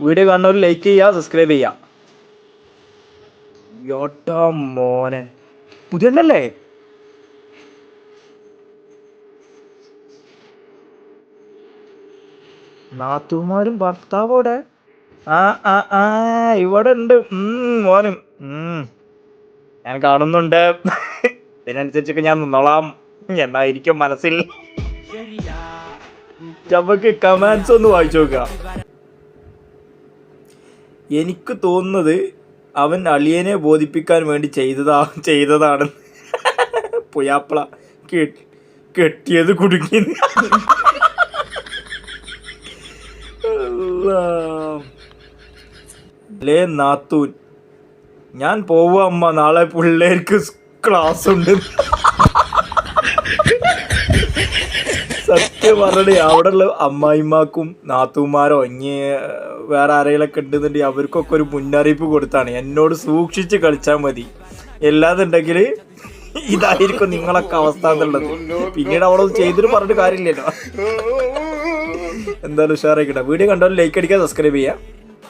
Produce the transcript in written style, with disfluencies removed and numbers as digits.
Video കാണുന്നവർ like ചെയ്യുക, subscribe ചെയ്യുക. യോട്ടാ മോനെ, പുതിയല്ലേ? നാത്തുമാരും ഭർത്താവോടെ ആ ആ ആ ഇവിടെ ഉണ്ട്. മോനും ഞാൻ കാണുന്നുണ്ട്. ഇതിനനുസരിച്ചൊക്കെ ഞാൻ നിന്നോളാം എന്നായിരിക്കും മനസ്സിൽ. നമുക്ക് കമാൻഡ്സ് ഒന്ന് വായിച്ചു നോക്കാം. എനിക്ക് തോന്നുന്നത് അവൻ അളിയനെ ബോധിപ്പിക്കാൻ വേണ്ടി ചെയ്തതാണ്. പുയാപ്പള കെട്ടിയത് കുടുങ്ങി. അല്ലേ നാത്തൂൻ, ഞാൻ പോവാ അമ്മ, നാളെ പിള്ളേർക്ക് ക്ലാസ് ഉണ്ട്. സത്യം പറഞ്ഞേ, അവിടെ ഉള്ള അമ്മായിമാക്കും നാത്തൂമാരോ ഇനി വേറെ ആരെങ്കിലൊക്കെ ഉണ്ടെന്നുണ്ടെങ്കിൽ അവർക്കൊക്കെ ഒരു മുന്നറിയിപ്പ് കൊടുത്താണ്, എന്നോട് സൂക്ഷിച്ച് കളിച്ചാൽ മതി, എല്ലാതുണ്ടെങ്കിൽ ഇതായിരിക്കും നിങ്ങളൊക്കെ അവസ്ഥ എന്നുള്ളത്. പിന്നീട് അവളത് ചെയ്തിട്ട് പറഞ്ഞിട്ട് കാര്യമില്ലല്ലോ. എന്തായാലും ഉഷാറായിക്കട്ടെ. വീഡിയോ കണ്ടാലും ലൈക്ക് അടിക്കുക, സബ്സ്ക്രൈബ് ചെയ്യുക.